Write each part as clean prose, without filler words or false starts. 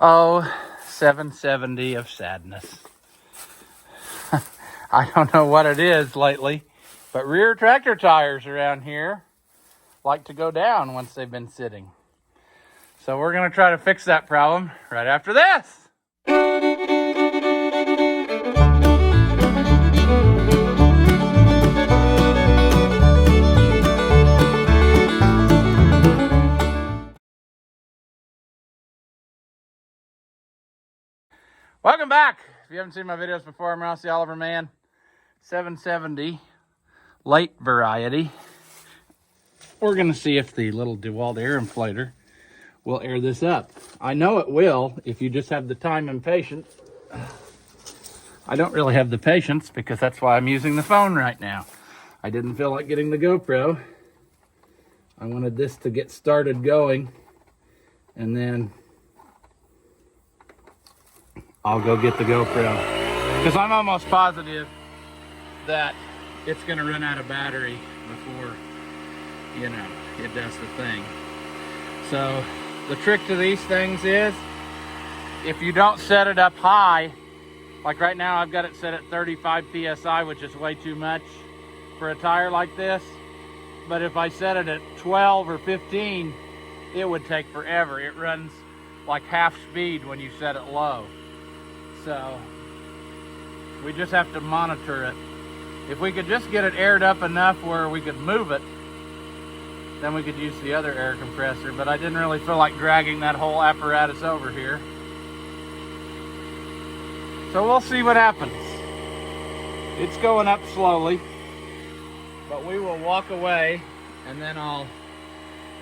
Oh, 770 of sadness. I don't know what it is lately, but rear tractor tires around here like to go down once they've been sitting. So we're going to try to fix that problem right after this. Welcome back. If you haven't seen my videos before, I'm Ross the Oliver Man. 770 late variety. We're going to see if the little DeWalt air inflator will air this up. I know it will if you just have the time and patience. I don't really have the patience because that's why I'm using the phone right now. I didn't feel like getting the GoPro. I wanted this to get started going, and then I'll go get the GoPro. Because I'm almost positive that it's going to run out of battery before, you know, it does the thing. So the trick to these things is, if you don't set it up high, like right now I've got it set at 35 PSI, which is way too much for a tire like this. But if I set it at 12 or 15, it would take forever. It runs like half speed when you set it low. So we just have to monitor it. If we could just get it aired up enough where we could move it, then we could use the other air compressor, but I didn't really feel like dragging that whole apparatus over here. So we'll see what happens. It's going up slowly, but we will walk away and then I'll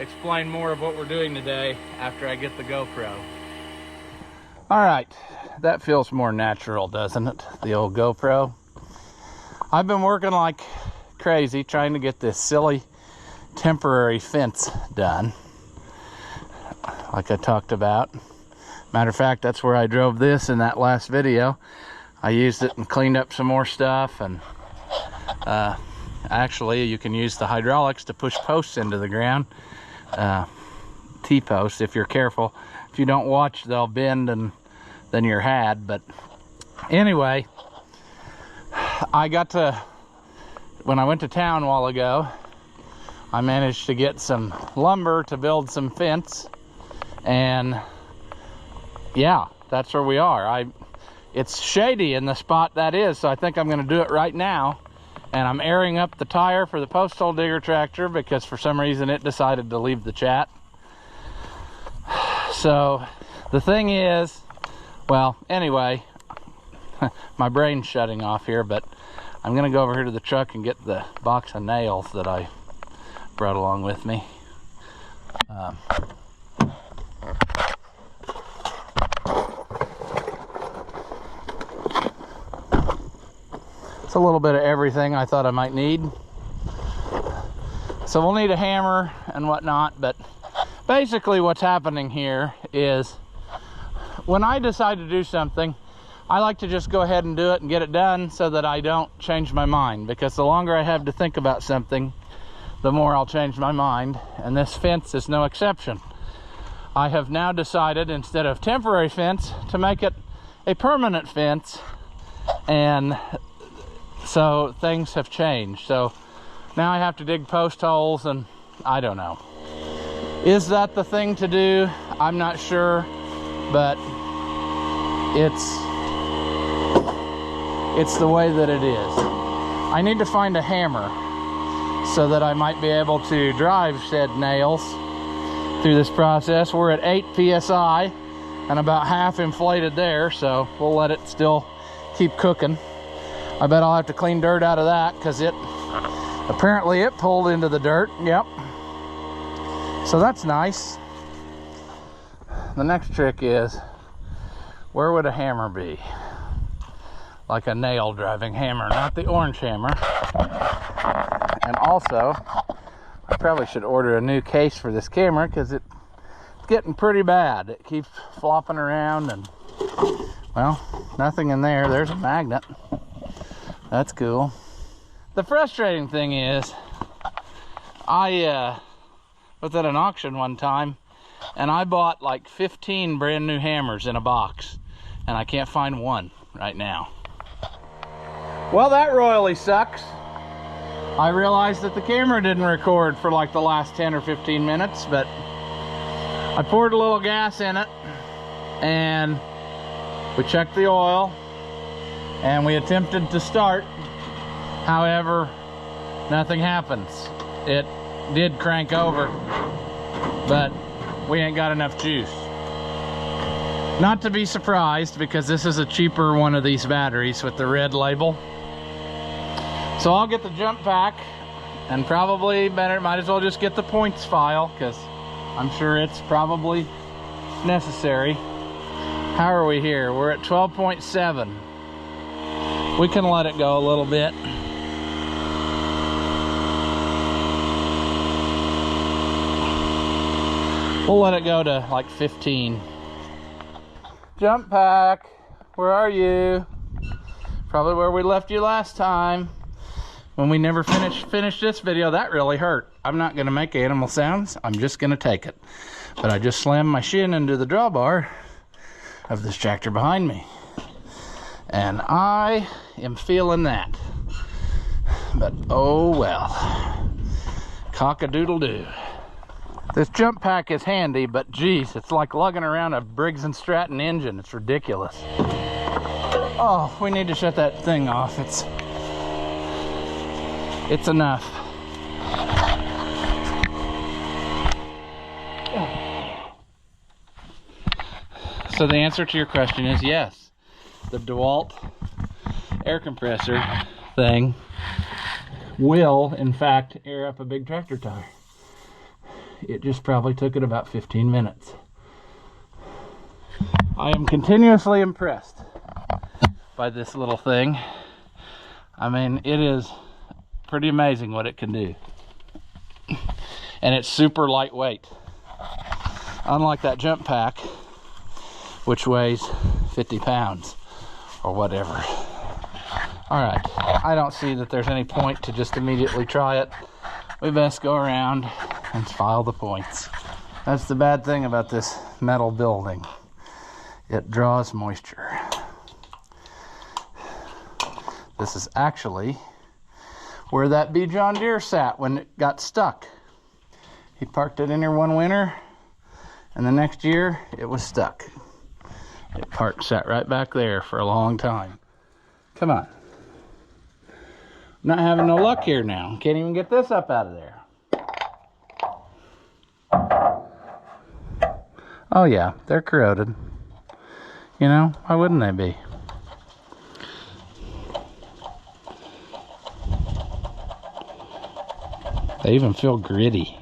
explain more of what we're doing today after I get the GoPro. All right, that feels more natural, doesn't it? The old GoPro. I've been working like crazy trying to get this silly temporary fence done, like I talked about. Matter of fact, that's where I drove this in that last video. I used it and cleaned up some more stuff, and actually you can use the hydraulics to push posts into the ground, T-posts if you're careful. If you don't watch, they'll bend and then you're had. But anyway, when I went to town a while ago, I managed to get some lumber to build some fence, and yeah, that's where we are. It's shady in the spot that is, so I think I'm going to do it right now. And I'm airing up the tire for the post hole digger tractor because for some reason it decided to leave the chat. So the thing is, well, anyway, my brain's shutting off here, but I'm going to go over here to the truck and get the box of nails that I brought along with me. It's a little bit of everything I thought I might need. So we'll need a hammer and whatnot, but basically what's happening here is when I decide to do something, I like to just go ahead and do it and get it done so that I don't change my mind, because the longer I have to think about something, the more I'll change my mind, and this fence is no exception. I have now decided, instead of temporary fence, to make it a permanent fence, and so things have changed. So now I have to dig post holes, and I don't know. Is that the thing to do? I'm not sure, but it's the way that it is. I need to find a hammer so that I might be able to drive said nails through this process. We're at 8 PSI and about half inflated there, so we'll let it still keep cooking. I bet I'll have to clean dirt out of that because apparently it pulled into the dirt. Yep. So that's nice. The next trick is, where would a hammer be? Like a nail driving hammer, not the orange hammer. And also, I probably should order a new case for this camera because it's getting pretty bad. It keeps flopping around and, well, nothing in there. There's a magnet. That's cool. The frustrating thing is, I was at an auction one time And I bought like 15 brand new hammers in a box, and I can't find one right now. Well, that royally sucks. I realized that the camera didn't record for like the last 10 or 15 minutes, but I poured a little gas in it, and we checked the oil, and we attempted to start. However, nothing happens. It did crank over, but we ain't got enough juice. Not to be surprised, because this is a cheaper one of these batteries with the red label. So I'll get the jump pack, and probably better, might as well just get the points file, because I'm sure it's probably necessary. How are we here? We're at 12.7. We can let it go a little bit. We'll let it go to like 15. Jump pack, where are you? Probably where we left you last time when we never finished this video. That really hurt. I'm not gonna make animal sounds. I'm just gonna take it. But I just slammed my shin into the drawbar of this tractor behind me, and I am feeling that. But oh well, cock-a-doodle-doo. This jump pack is handy, but geez, it's like lugging around a Briggs & Stratton engine. It's ridiculous. Oh, we need to shut that thing off. It's enough. So the answer to your question is yes. The DeWalt air compressor thing will, in fact, air up a big tractor tire. It just probably took it about 15 minutes. I am continuously impressed by this little thing. I mean, it is pretty amazing what it can do. And it's super lightweight. Unlike that jump pack, which weighs 50 pounds or whatever. All right, I don't see that there's any point to just immediately try it. We best go around and file the points. That's the bad thing about this metal building. It draws moisture. This is actually where that B. John Deere sat when it got stuck. He parked it in here one winter, and the next year it was stuck. It sat right back there for a long time. Come on. Not having no luck here now. Can't even get this up out of there. Oh yeah, they're corroded. You know, why wouldn't they be? They even feel gritty.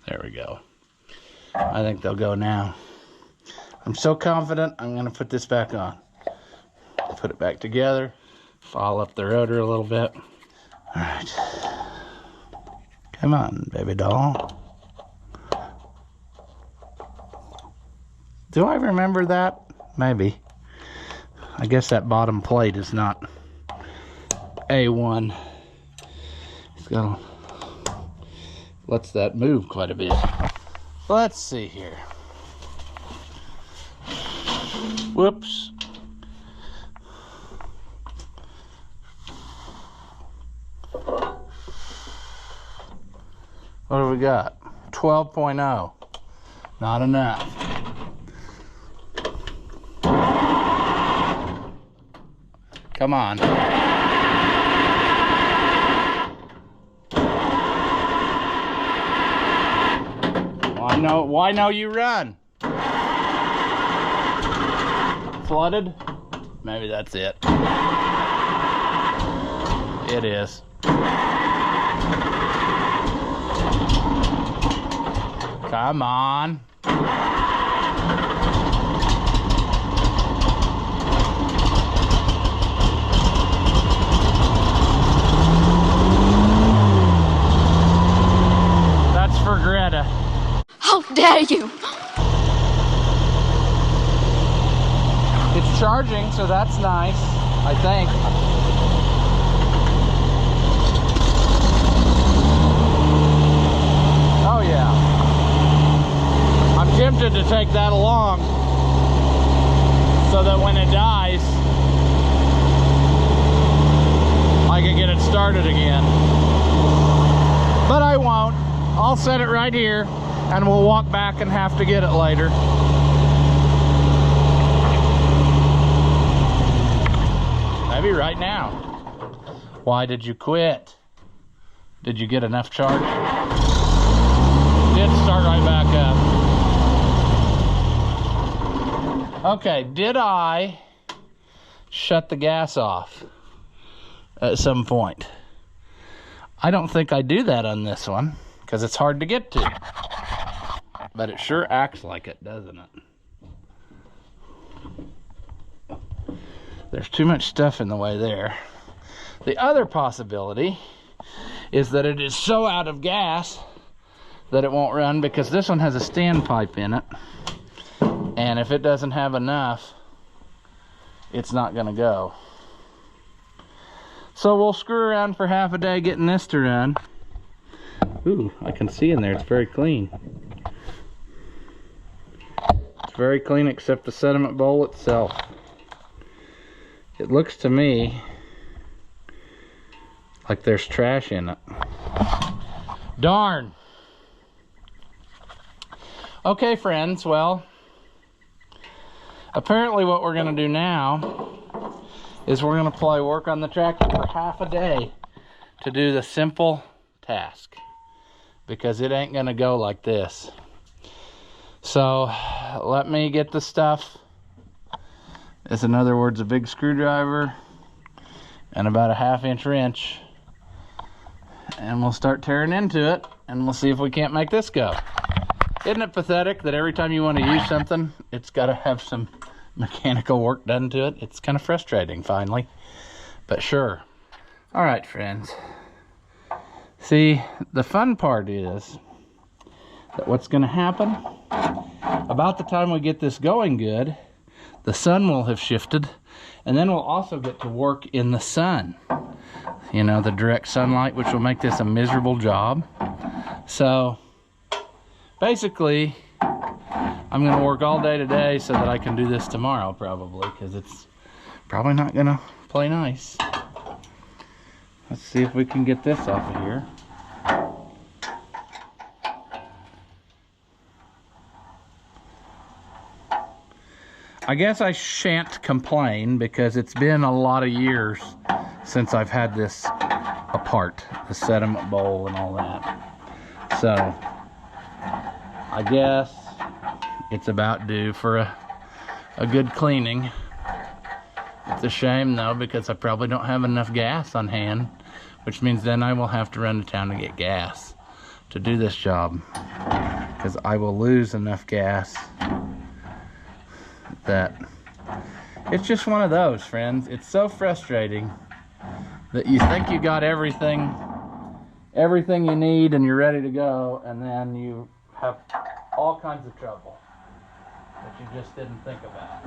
There we go. I think they'll go now. I'm so confident I'm going to put this back on. Put it back together. File up the rotor a little bit. All right. Come on, baby doll. Do I remember that? Maybe. I guess that bottom plate is not A1. It's got lets that move quite a bit. Let's see here. Whoops. What do we got? 12.0. Not enough. Come on. Why no you run? Flooded? Maybe that's it. It is. Come on. That's for Greta. How dare you! charging, so that's nice, I think. Oh yeah. I'm tempted to take that along so that when it dies, I can get it started again. But I won't. I'll set it right here and we'll walk back and have to get it later. Maybe right now. Why did you quit? Did you get enough charge? Did start right back up. Okay, did I shut the gas off at some point? I don't think I do that on this one because it's hard to get to. But it sure acts like it, doesn't it? There's too much stuff in the way there. The other possibility is that it is so out of gas that it won't run because this one has a standpipe in it. And if it doesn't have enough, it's not gonna go. So we'll screw around for half a day getting this to run. Ooh, I can see in there, it's very clean. It's very clean except the sediment bowl itself. It looks to me like there's trash in it. Darn. Okay, friends, well, apparently what we're gonna do now is we're gonna work on the tractor for half a day to do the simple task because it ain't gonna go like this. So let me get the stuff. It's, in other words, a big screwdriver and about a 1/2-inch wrench, and we'll start tearing into it and we'll see if we can't make this go. Isn't it pathetic that every time you want to use something, it's got to have some mechanical work done to it? It's kind of frustrating finally, but sure. All right, friends. See, the fun part is that what's going to happen about the time we get this going good, the sun will have shifted, and then we'll also get to work in the sun. You know, the direct sunlight, which will make this a miserable job. So basically, I'm going to work all day today so that I can do this tomorrow probably, because it's probably not going to play nice. Let's see if we can get this off of here. I guess I shan't complain because it's been a lot of years since I've had this apart, the sediment bowl and all that. So I guess it's about due for a good cleaning. It's a shame though because I probably don't have enough gas on hand, which means then I will have to run to town to get gas to do this job because I will lose enough gas that it's just one of those, friends. It's so frustrating that you think you got everything you need and you're ready to go, and then you have all kinds of trouble that you just didn't think about.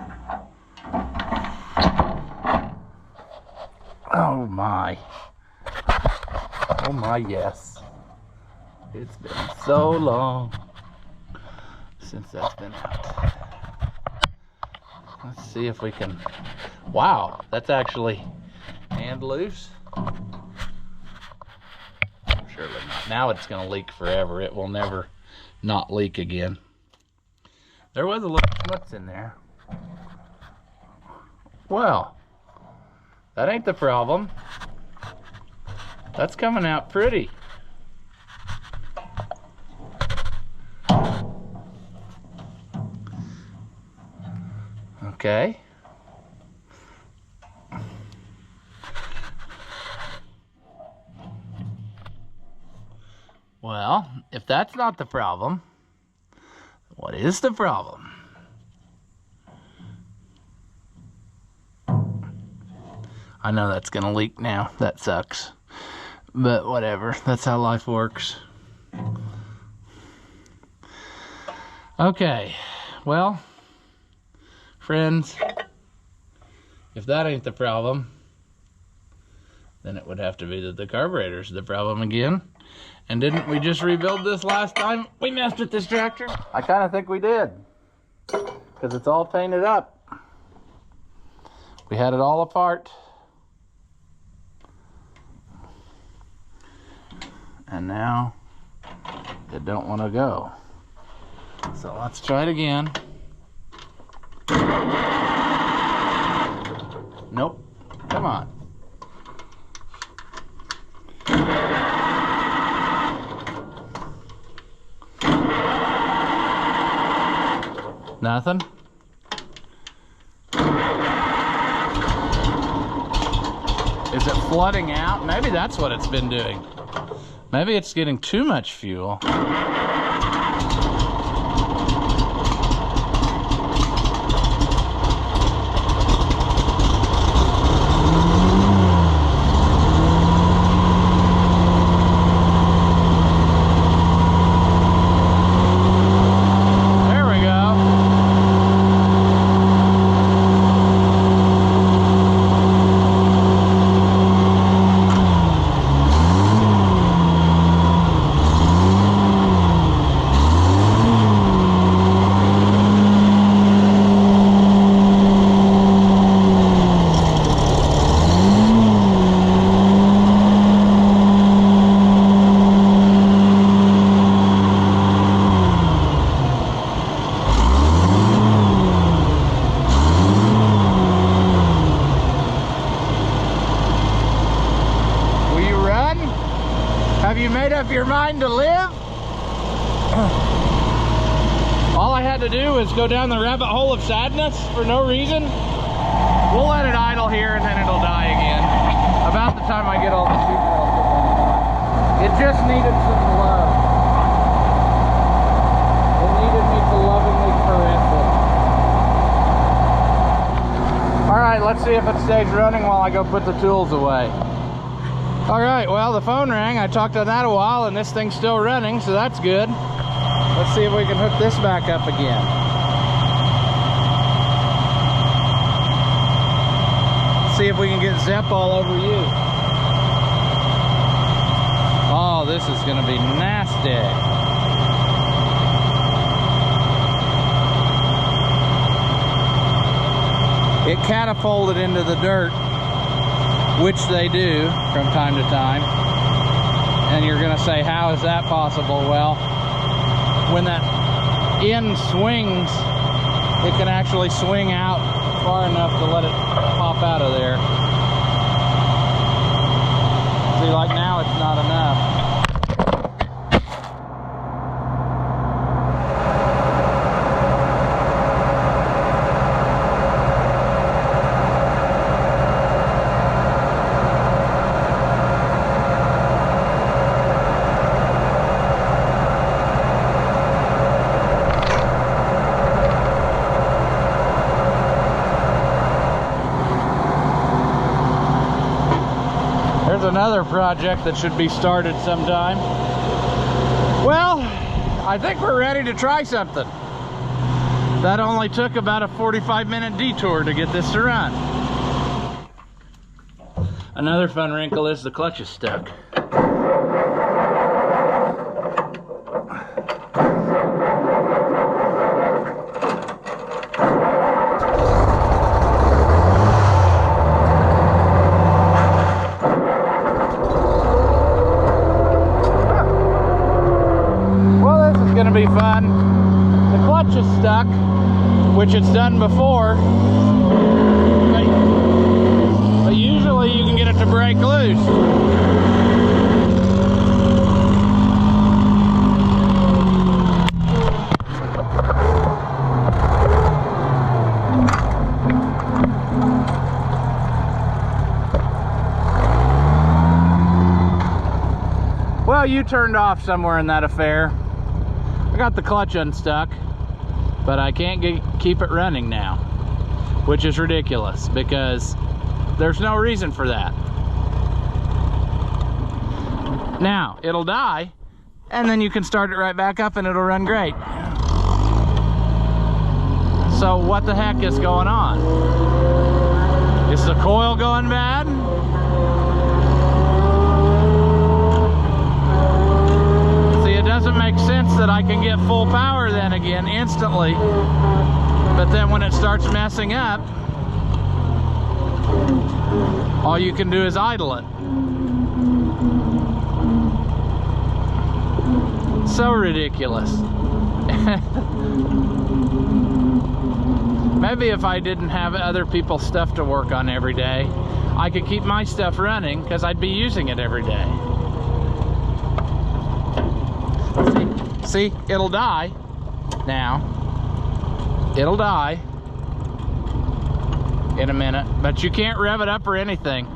Oh my, yes. It's been so long since that's been out. Let's see if we can. Wow, that's actually hand loose. Surely not. Now it's going to leak forever. It will never not leak again. There was a little smuts in there. Well, that ain't the problem. That's coming out pretty. Okay. Well, if that's not the problem, what is the problem? I know that's gonna leak now. That sucks. But whatever. That's how life works. Okay. Well, friends, If that ain't the problem, then it would have to be that the carburetor's the problem again. And didn't we just rebuild this last time we messed with this tractor? I kind of think we did, because it's all painted up. We had it all apart. And now it don't want to go. So let's try it again. Nope. Come on. Nothing? Is it flooding out? Maybe that's what it's been doing. Maybe it's getting too much fuel. Have you made up your mind to live? All I had to do was go down the rabbit hole of sadness for no reason. We'll let it idle here and then it'll die again. About the time I get all the sheet metal put on. It just needed some love. It needed me to lovingly caress it. Alright, let's see if it stays running while I go put the tools away. Alright, well, the phone rang. I talked on that a while and this thing's still running, so that's good. Let's see if we can hook this back up again. See if we can get Zep all over you. Oh, this is going to be nasty. It catapulted into the dirt, which they do from time to time. And you're going to say, how is that possible? Well, when that end swings, it can actually swing out far enough to let it pop out of there. See, like now it's not enough. Another project that should be started sometime. Well, I think we're ready to try something. That only took about a 45-minute detour to get this to run. Another fun wrinkle is the clutch is stuck. Gonna be fun. The clutch is stuck, which it's done before, but usually you can get it to break loose. Well, you turned off somewhere in that affair. I got the clutch unstuck, but I can't keep it running now, which is ridiculous because there's no reason for that. Now, it'll die, and then you can start it right back up and it'll run great. So what the heck is going on? Is the coil going bad? See, it doesn't make sense that I can get full power then again instantly, but then when it starts messing up, all you can do is idle it. So ridiculous. Maybe if I didn't have other people's stuff to work on every day, I could keep my stuff running because I'd be using it every day. See, it'll die now. It'll die in a minute, but you can't rev it up or anything.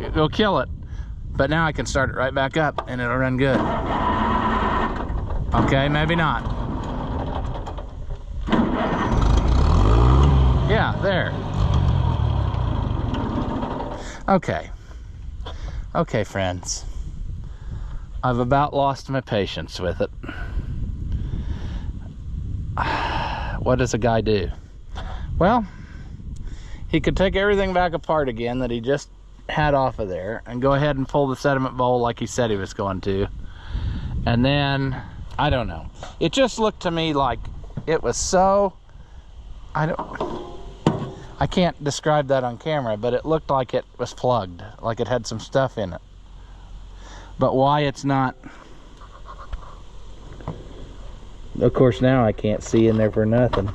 It'll kill it. But now I can start it right back up and it'll run good. Okay, maybe not. Yeah, there. Okay. Okay, friends. I've about lost my patience with it. What does a guy do? Well, he could take everything back apart again that he just had off of there and go ahead and pull the sediment bowl like he said he was going to. And then, I don't know. It just looked to me like it was so, I can't describe that on camera, but it looked like it was plugged, like it had some stuff in it. But why it's not, of course now I can't see in there for nothing.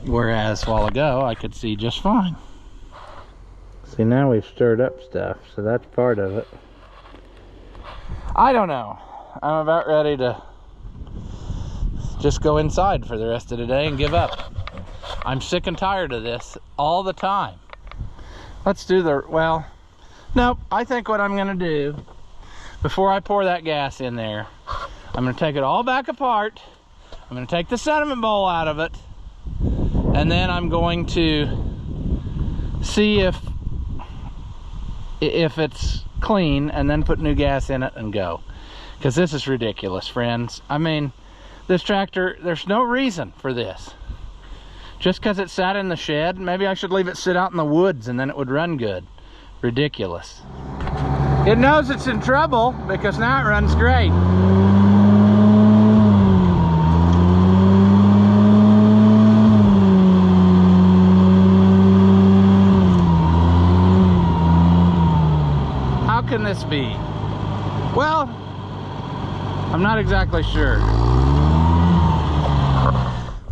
Whereas a while ago I could see just fine. See, now we've stirred up stuff, so that's part of it. I don't know. I'm about ready to just go inside for the rest of the day and give up. I'm sick and tired of this all the time. Let's do the, well, nope, I think what I'm gonna do, before I pour that gas in there, I'm gonna take it all back apart. I'm gonna take the sediment bowl out of it, and then I'm going to see if it's clean, and then put new gas in it and go. Because this is ridiculous, friends. I mean, this tractor, there's no reason for this. Just because it sat in the shed, maybe I should leave it sit out in the woods and then it would run good. Ridiculous. It knows it's in trouble because now it runs great. How can this be? Well, I'm not exactly sure.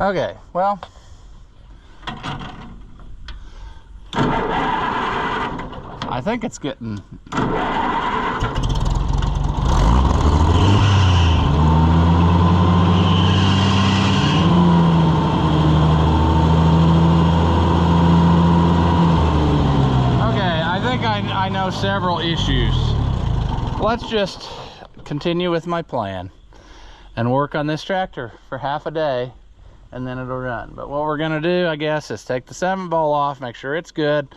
Okay, well, I think it's getting, I know several issues. Let's just continue with my plan and work on this tractor for half a day and then it'll run. But what we're gonna do, I guess, is take the sediment bowl off, make sure it's good,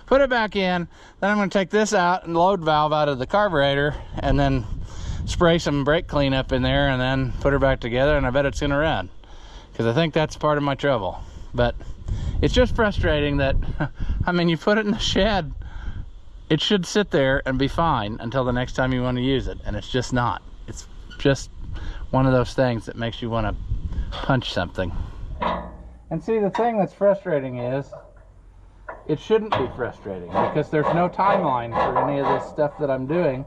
put it back in, then I'm gonna take this out and load valve out of the carburetor and then spray some brake cleanup in there and then put her back together, and I bet it's gonna run. Because I think that's part of my trouble. But it's just frustrating that, I mean, you put it in the shed, it should sit there and be fine until the next time you want to use it, and it's just not. It's just one of those things that makes you want to punch something. And see, the thing that's frustrating is, it shouldn't be frustrating because there's no timeline for any of this stuff that I'm doing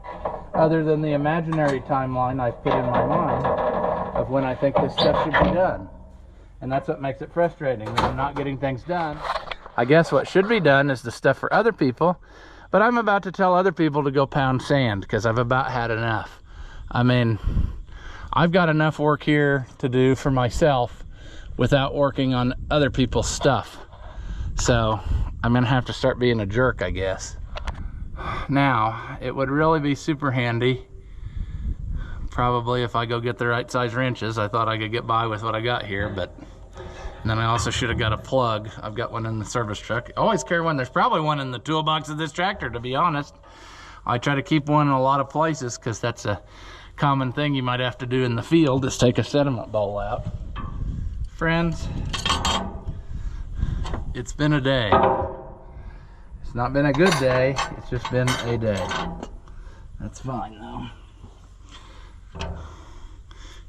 other than the imaginary timeline I've put in my mind of when I think this stuff should be done. And that's what makes it frustrating, that I'm not getting things done. I guess what should be done is the stuff for other people, but I'm about to tell other people to go pound sand because I've about had enough. I mean, I've got enough work here to do for myself without working on other people's stuff. So I'm gonna have to start being a jerk, I guess. Now, it would really be super handy, probably if I go get the right size wrenches. I thought I could get by with what I got here, but and then I also should have got a plug. I've got one in the service truck. I always carry one. There's probably one in the toolbox of this tractor, to be honest. I try to keep one in a lot of places because that's a common thing you might have to do in the field, is take a sediment bowl out. Friends, it's been a day. It's not been a good day, it's just been a day. That's fine though.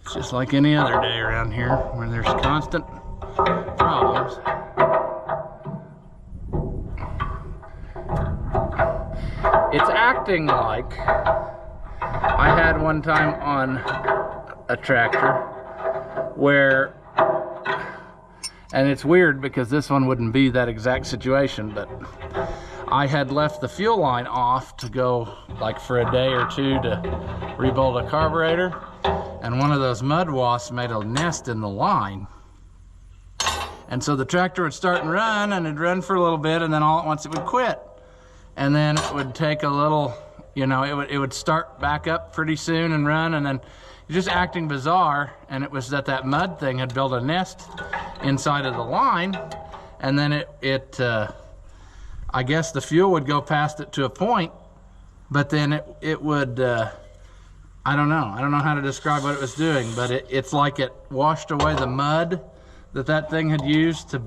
It's just like any other day around here where there's constant problems. It's acting like I had one time on a tractor where, and it's weird because this one wouldn't be that exact situation, but I had left the fuel line off to go like for a day or two to rebuild a carburetor, and one of those mud wasps made a nest in the line. And so the tractor would start and run, and it'd run for a little bit, and then all at once it would quit. And then it would take a little, you know, it would start back up pretty soon and run, and then just acting bizarre. And it was that mud thing had built a nest inside of the line, and then I guess the fuel would go past it to a point, but then it would, I don't know how to describe what it was doing, but it's like it washed away the mud that thing had used to,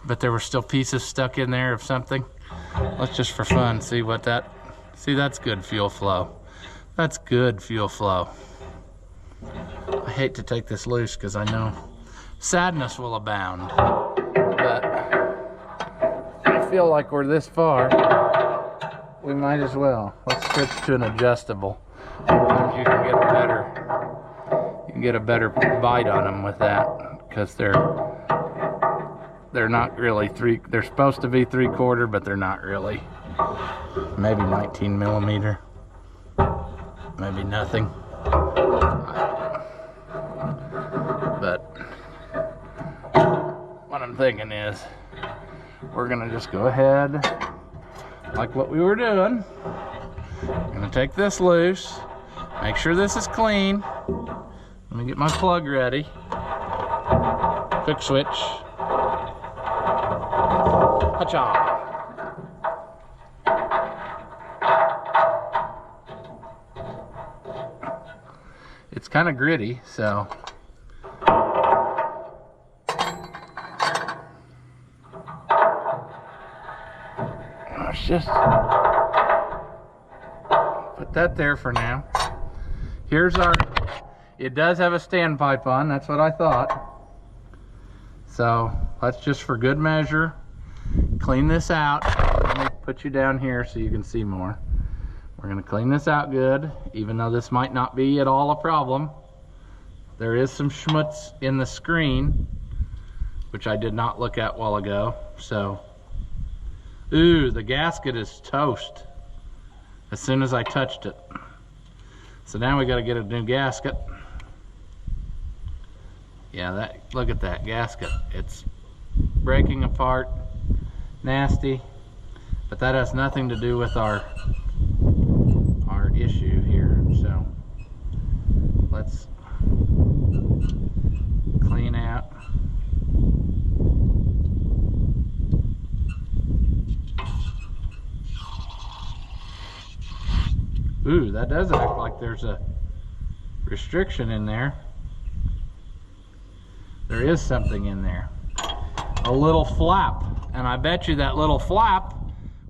but there were still pieces stuck in there of something. Let's just for fun see what that's good fuel flow. That's good fuel flow. I hate to take this loose because I know sadness will abound, but I feel like we're this far, we might as well. Let's switch to an adjustable. Sometimes you can get a better bite on them with that, because they're not really they're supposed to be 3/4, but they're not really. Maybe 19 millimeter, maybe nothing. But what I'm thinking is we're gonna just go ahead like what we were doing. I'm gonna take this loose, make sure this is clean. Let me get my plug ready. Quick switch. Ha-cha. It's kind of gritty, so let's just put that there for now. Here's it does have a standpipe on, that's what I thought. So let's just, for good measure, clean this out. Let me put you down here so you can see more. We're gonna clean this out good, even though this might not be at all a problem. There is some schmutz in the screen, which I did not look at a while ago. So, ooh, the gasket is toast as soon as I touched it. So now we gotta get a new gasket. Yeah, look at that gasket. It's breaking apart, nasty, but that has nothing to do with our issue here. So let's clean out. Ooh, that does act like there's a restriction in there. There is something in there. A little flap. And I bet you that little flap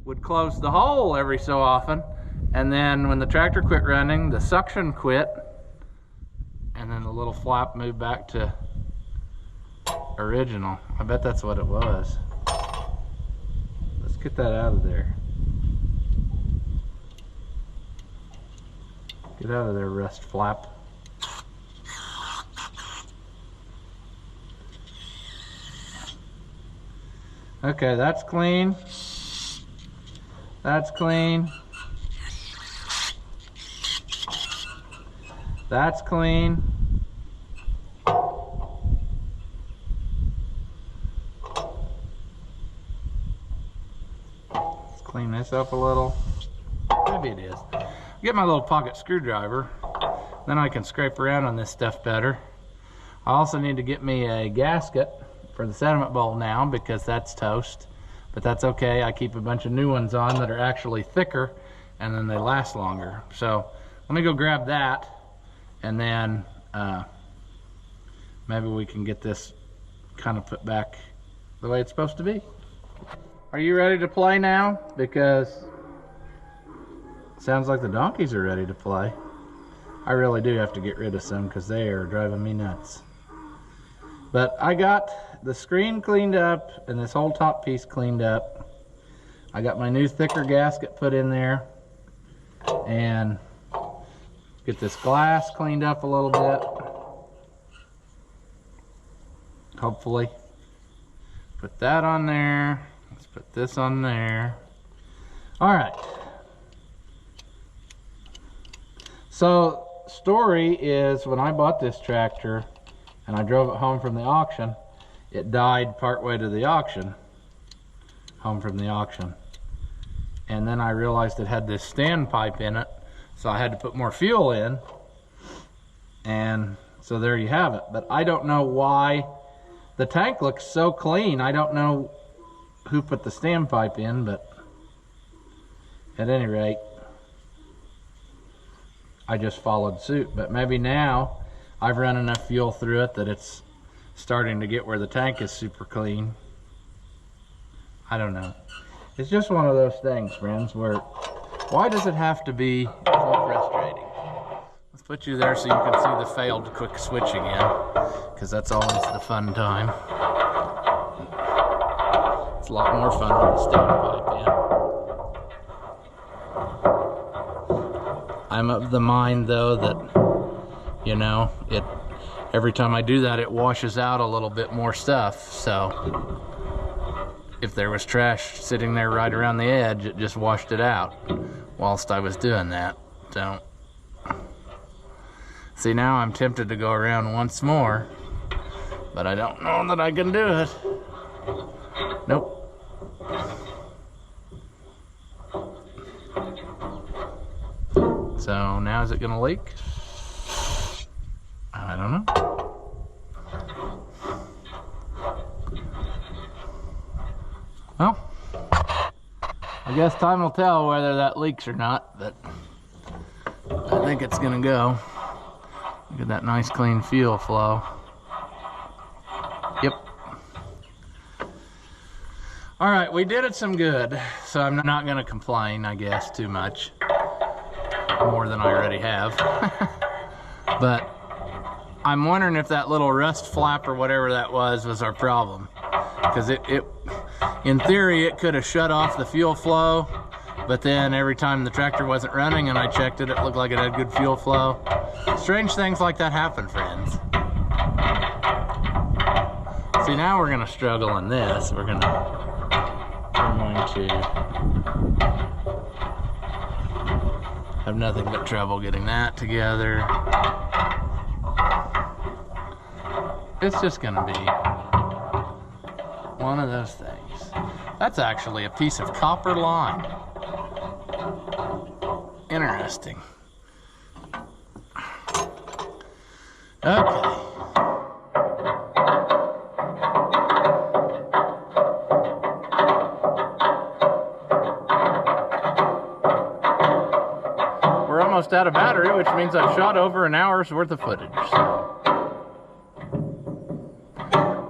would close the hole every so often. And then when the tractor quit running, the suction quit. And then the little flap moved back to original. I bet that's what it was. Let's get that out of there. Get out of there, rust flap. Okay, that's clean. That's clean. That's clean. Let's clean this up a little. Maybe it is. Get my little pocket screwdriver, then I can scrape around on this stuff better. I also need to get me a gasket for the sediment bowl now, because that's toast, but that's okay. I keep a bunch of new ones on that are actually thicker, and then they last longer. So let me go grab that, and then maybe we can get this kind of put back the way it's supposed to be. Are you ready to play now? Because it sounds like the donkeys are ready to play. I really do have to get rid of some because they are driving me nuts. But I got the screen cleaned up and this whole top piece cleaned up. I got my new thicker gasket put in there and get this glass cleaned up a little bit. Hopefully. Put that on there. Let's put this on there. All right. So, story is when I bought this tractor and I drove it home from the auction, it died partway to the auction. Home from the auction. And then I realized it had this standpipe in it, so I had to put more fuel in. And so there you have it. But I don't know why the tank looks so clean. I don't know who put the standpipe in, but at any rate, I just followed suit. But maybe now I've run enough fuel through it that it's starting to get where the tank is super clean. I don't know. It's just one of those things, friends, where why does it have to be so frustrating? Let's put you there so you can see the failed quick switch again, because that's always the fun time. It's a lot more fun with the standpipe in. I'm of the mind, though, that, you know, every time I do that, it washes out a little bit more stuff. So if there was trash sitting there right around the edge, it just washed it out whilst I was doing that. So, see, now I'm tempted to go around once more, but I don't know that I can do it. Nope. So now is it gonna leak? I don't know. Well, I guess time will tell whether that leaks or not, but I think it's gonna go. Look at that nice clean fuel flow. Yep. All right, we did it some good, so I'm not gonna complain, I guess, too much. More than I already have. But I'm wondering if that little rust flap or whatever that was our problem. Because in theory, it could have shut off the fuel flow, but then every time the tractor wasn't running and I checked it, it looked like it had good fuel flow. Strange things like that happen, friends. See, now we're gonna struggle in this. We're going to have nothing but trouble getting that together. It's just gonna be one of those things. That's actually a piece of copper line. Interesting. Okay. We're almost out of battery, which means I've shot over an hour's worth of footage. So.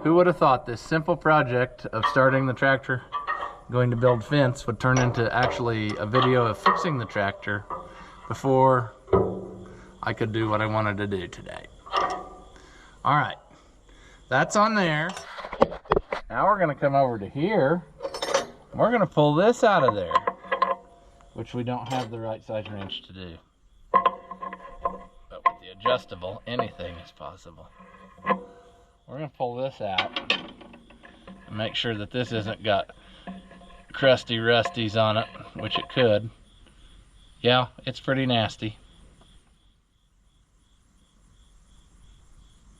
Who would have thought this simple project of starting the tractor, going to build fence, would turn into actually a video of fixing the tractor before I could do what I wanted to do today. All right, that's on there. Now we're gonna come over to here. We're gonna pull this out of there, which we don't have the right size wrench to do. But with the adjustable, anything is possible. We're gonna pull this out and make sure that this isn't got crusty rusties on it, which it could. Yeah, it's pretty nasty.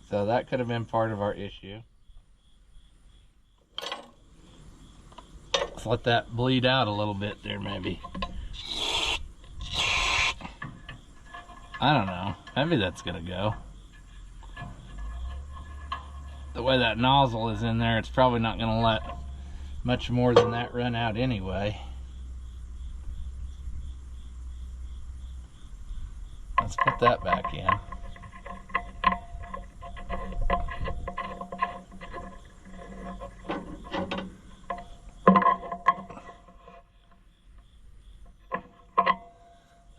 So that could have been part of our issue. Let's let that bleed out a little bit there, maybe. I don't know. Maybe that's gonna go. The way that nozzle is in there, it's probably not gonna let much more than that run out anyway. Let's put that back in.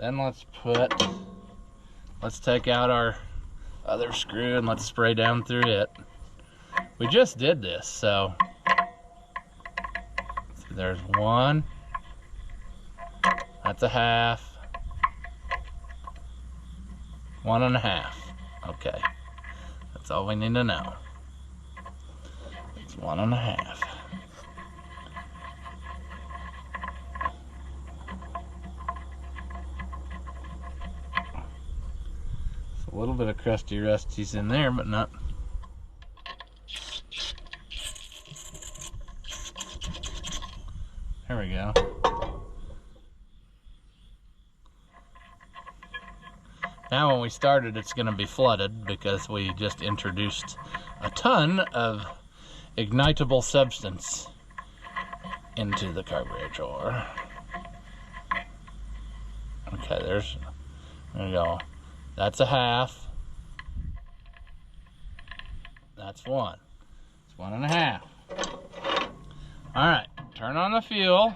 Then let's take out our other screw and let's spray down through it. We just did this, so there's one. That's a half. 1.5. Okay. That's all we need to know. It's 1.5. It's a little bit of crusty rusties in there, but not. There we go. Now when we started, it's going to be flooded because we just introduced a ton of ignitable substance into the carburetor. Okay, there we go. That's a half. That's one. It's 1.5. All right, turn on the fuel.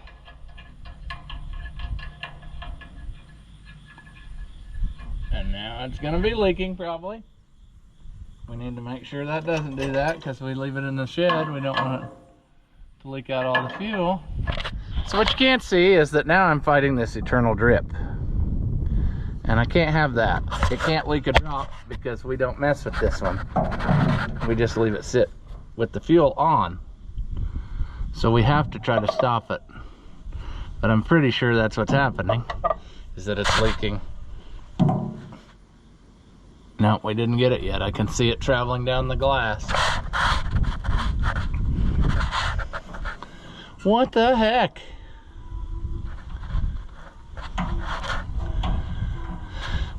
And now it's going to be leaking probably. We need to make sure that doesn't do that because we leave it in the shed. We don't want it to leak out all the fuel. So what you can't see is that now I'm fighting this eternal drip. And I can't have that. It can't leak a drop because we don't mess with this one. We just leave it sit with the fuel on. So we have to try to stop it. But I'm pretty sure that's what's happening, is that it's leaking. No, we didn't get it yet. I can see it traveling down the glass. What the heck?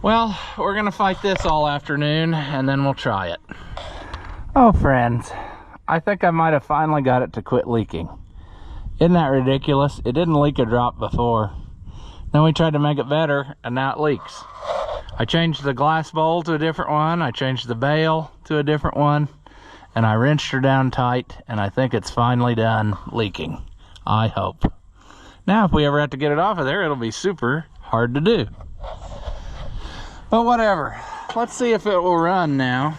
Well, we're gonna fight this all afternoon and then we'll try it. Oh, friends, I think I might have finally got it to quit leaking. Isn't that ridiculous? It didn't leak a drop before. Then we tried to make it better and now it leaks. I changed the glass bowl to a different one. I changed the bail to a different one. And I wrenched her down tight and I think it's finally done leaking. I hope. Now, if we ever have to get it off of there, it'll be super hard to do. But whatever. Let's see if it will run now.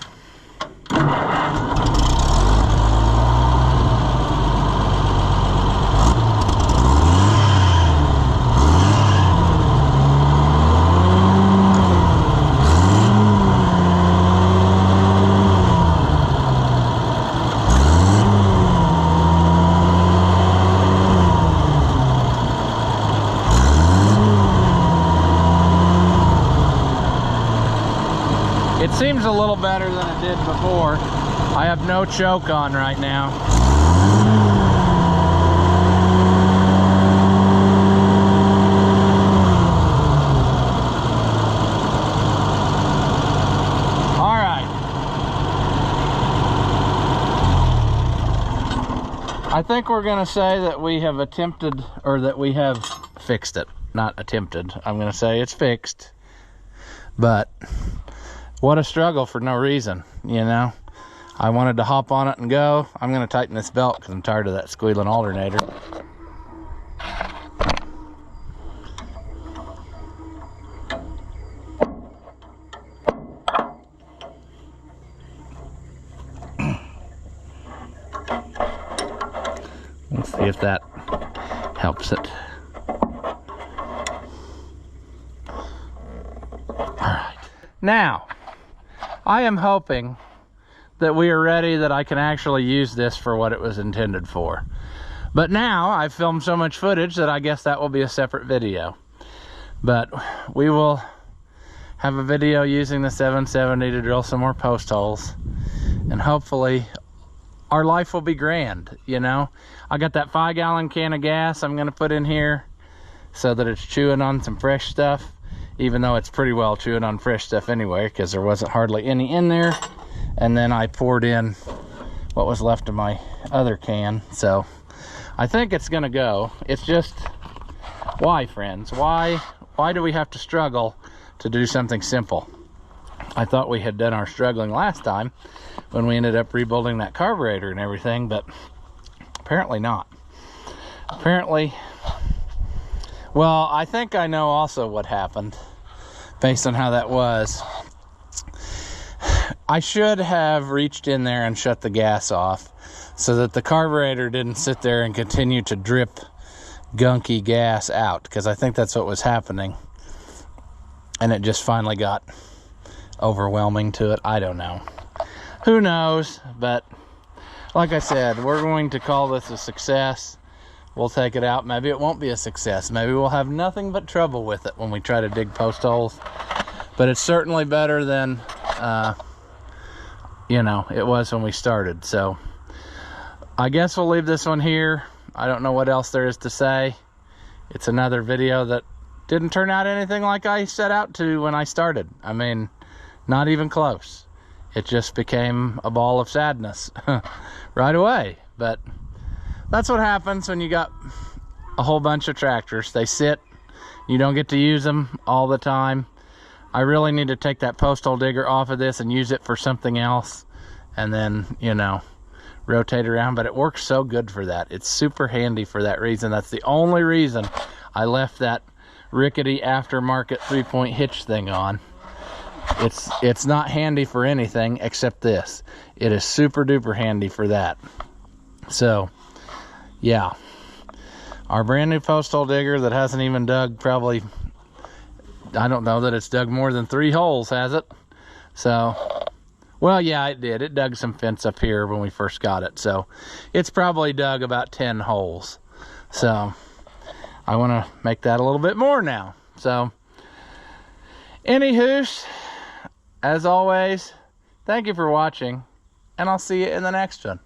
It seems a little better than it did before. I have no choke on right now. All right. I think we're going to say that we have attempted, or that we have fixed it. Not attempted. I'm going to say it's fixed. But what a struggle for no reason, you know. I wanted to hop on it and go. I'm going to tighten this belt because I'm tired of that squealing alternator. Let's see if that helps it. All right. Now, I am hoping that we are ready that I can actually use this for what it was intended for. But now I've filmed so much footage that I guess that will be a separate video. But we will have a video using the 770 to drill some more post holes. And hopefully our life will be grand, you know. I got that 5-gallon can of gas I'm gonna put in here so that it's chewing on some fresh stuff. Even though it's pretty well chewing on fresh stuff anyway, because there wasn't hardly any in there. And then I poured in what was left of my other can. So I think it's gonna go. It's just, why, friends? Why do we have to struggle to do something simple? I thought we had done our struggling last time when we ended up rebuilding that carburetor and everything, but apparently not. Apparently Well, I think I know also what happened based on how that was. I should have reached in there and shut the gas off so that the carburetor didn't sit there and continue to drip gunky gas out, because I think that's what was happening. And it just finally got overwhelming to it. I don't know. Who knows? But like I said, we're going to call this a success. We'll take it out. Maybe it won't be a success. Maybe we'll have nothing but trouble with it when we try to dig post holes. But it's certainly better than, you know, it was when we started. So I guess we'll leave this one here. I don't know what else there is to say. It's another video that didn't turn out anything like I set out to when I started. I mean, not even close. It just became a ball of sadness right away. But that's what happens when you got a whole bunch of tractors. They sit, you don't get to use them all the time. I really need to take that post hole digger off of this and use it for something else, and then, you know, rotate around. But it works so good for that. It's super handy for that reason. That's the only reason I left that rickety aftermarket 3-point hitch thing on. It's not handy for anything except this. It is super duper handy for that. So yeah, our brand new post hole digger that hasn't even dug probably, I don't know that it's dug more than 3 holes, has it? So, well, yeah, it did. It dug some fence up here when we first got it. So it's probably dug about 10 holes. So I want to make that a little bit more now. So anywho, as always, thank you for watching, and I'll see you in the next one.